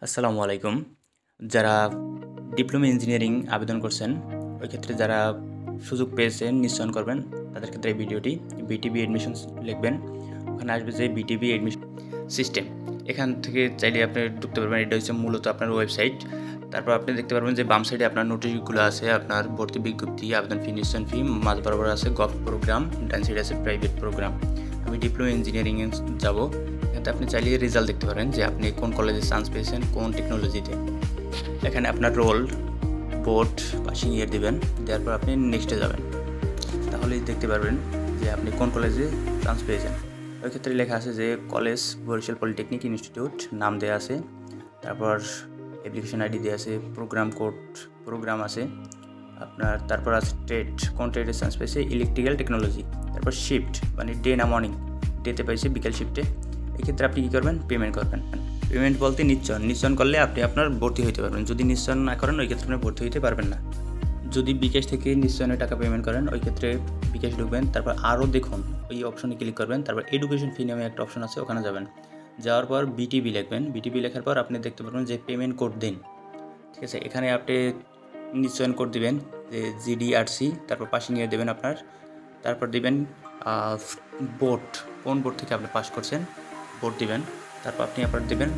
আসসালামু আলাইকুম। যারা ডিপ্লোমা ইঞ্জিনিয়ারিং আবেদন করছেন, ওই ক্ষেত্রে যারা সুযোগ পেয়েছেন নিশ্চয়ন করবেন, তাদের ক্ষেত্রে এই ভিডিওটি। বিটিবি অ্যাডমিশনস লিখবেন, ওখানে আসবে যে বিটিবি অ্যাডমিশন সিস্টেম। এখান থেকে চাইলে আপনি ঢুকতে পারবেন। এটা হচ্ছে মূলত আপনার ওয়েবসাইট। তারপর আপনি দেখতে পারবেন যে বাম সাইডে আপনার নোটিশগুলো আছে, আপনার ভর্তি বিজ্ঞপ্তি, আবেদন ফি, নিশ্চয়ন ফি, মাঝ বরাবর আছে গভ প্রোগ্রাম, ডান সাইডে আছে প্রাইভেট প্রোগ্রাম। আমি ডিপ্লোমা ইঞ্জিনিয়ারিংয়ে যাব। এখানে আপনি চাইলে রেজাল্ট দেখতে পারেন যে আপনি কোন কলেজে চান্স পেয়েছেন, কোন টেকনোলজিতে। এখানে আপনার রোল, বোর্ড, পাসিং ইয়ার দেবেন, দেওয়ার পর আপনি নেক্সটে যাবেন। তাহলেই দেখতে পারবেন যে আপনি কোন কলেজে চান্স পেয়েছেন। ওই ক্ষেত্রে লেখা আছে যে কলেজ বরিশাল পলিটেকনিক ইনস্টিটিউট নাম দেওয়া আছে, তারপর অ্যাপ্লিকেশন আইডি দেওয়া আছে, প্রোগ্রাম কোড, প্রোগ্রাম আছে আপনার, তারপর আছে ট্রেড, কোন ট্রেডে চান্স পেয়েছে, ইলেকট্রিক্যাল টেকনোলজি, তারপর শিফট মানে ডে না মর্নিং, ডেতে পেয়েছে বিকেল শিফটে। এক্ষেত্রে আপনি কী করবেন, পেমেন্ট করবেন। পেমেন্ট বলতে নিশ্চয়ন করলে আপনি আপনার ভর্তি হইতে পারবেন। যদি নিশ্চয়ন না করেন, ওই ক্ষেত্রে আপনি ভর্তি হইতে পারবেন না। যদি বিকাশ থেকে নিশ্চয়নের টাকা পেমেন্ট করেন, ওই ক্ষেত্রে বিকাশ ঢুকবেন, তারপর আরও দেখুন ওই অপশনে ক্লিক করবেন, তারপর এডুকেশন ফি নামে একটা অপশন আছে, ওখানে যাবেন। যাওয়ার পর বিটিবি লিখবেন। বিটিবি লেখার পর আপনি দেখতে পারবেন যে পেমেন্ট কোড দিন, ঠিক আছে। এখানে আপনি নিশ্চয়ন কোড দিবেন যে জিডিআরসি, তারপর পাসিং ইয়ার দেবেন আপনার, তারপর দিবেন বোর্ড, কোন বোর্ড থেকে আপনি পাস করছেন, বোর্ড দিবেন। তারপর আপনি আপনার দেবেন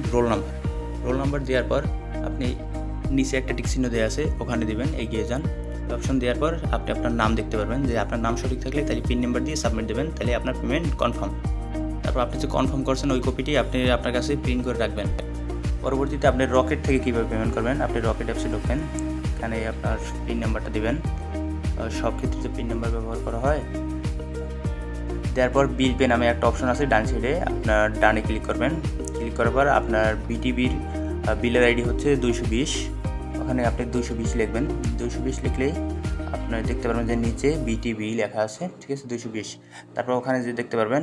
রোল নাম্বার দেওয়ার পর আপনি নিচে একটা টিক চিহ্ন দেওয়া আছে, ওখানে দিবেন, এগিয়ে যান। অপশন দেওয়ার পর আপনি আপনার নাম দেখতে পারবেন, যে আপনার নাম সঠিক থাকলে তাহলে পিন নাম্বার দিয়ে সাবমিট দেবেন, তাহলে আপনার পেমেন্ট কনফার্ম। তারপর আপনি যে কনফার্ম করছেন ওই কপিটি আপনি আপনার কাছে প্রিন্ট করে রাখবেন। পরবর্তীতে আপনি রকেট থেকে কীভাবে পেমেন্ট করবেন, আপনি রকেট অ্যাপসে ঢুকবেন, এখানে আপনার পিন নাম্বারটা দেবেন। সব ক্ষেত্রে যে পিন নাম্বার ব্যবহার করা হয়, দেওয়ার পর বিল পে নামে একটা অপশন আছে ডান সাইডে, আপনার ডানে ক্লিক করবেন। ক্লিক করার পর আপনার বিটিবির বিলের আইডি হচ্ছে 220, ওখানে আপনি 220 লিখবেন। 220 লিখলেই আপনার দেখতে পারবেন যে নিচে বিটিবি লেখা আছে, ঠিক আছে, 220। তারপর ওখানে যে দেখতে পারবেন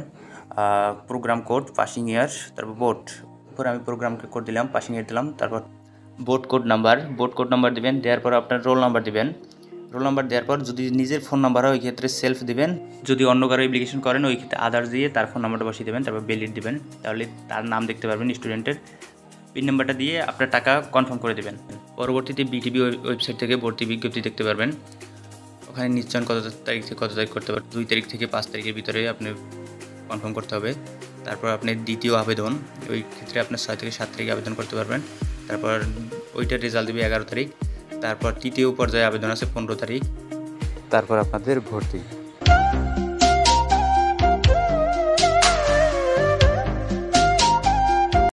প্রোগ্রাম কোড, পাসিং ইয়ার, তারপর বোর্ড, উপরে আমি প্রোগ্রাম কোড দিলাম, পাসিং ইয়ার দিলাম, তারপর বোর্ড কোড নাম্বার দিবেন। দেওয়ার পর আপনার রোল নাম্বার দিবেন। রোল নাম্বার দেওয়ার পর যদি নিজের ফোন নাম্বার হয় ওই ক্ষেত্রে সেলফ দিবেন, যদি অন্য কারো অ্যাপ্লিকেশন করেন ওই ক্ষেত্রে আদার্স দিয়ে তার ফোন নাম্বারটা বসিয়ে দেবেন, তারপর ভ্যালিড দিবেন, তাহলে তার নাম দেখতে পারবেন স্টুডেন্টের। পিন নাম্বারটা দিয়ে আপনার টাকা কনফার্ম করে দেবেন। পরবর্তীতে বিটিবি ওয়েবসাইট থেকে ভর্তি বিজ্ঞপ্তি দেখতে পারবেন, ওখানে নিশ্চয়ন কত তারিখ থেকে কত তারিখ করতে পারবেন, 2 তারিখ থেকে 5 তারিখের ভিতরে আপনি কনফার্ম করতে হবে। তারপর আপনি দ্বিতীয় আবেদন, ওই ক্ষেত্রে আপনার 6 থেকে 7 তারিখে আবেদন করতে পারবেন। তারপর ওইটার রেজাল্ট দেবে 11 তারিখ। তারপর তৃতীয় পর্যায়ে আবেদন আছে 15 তারিখ। তারপর আপনাদের ভর্তি।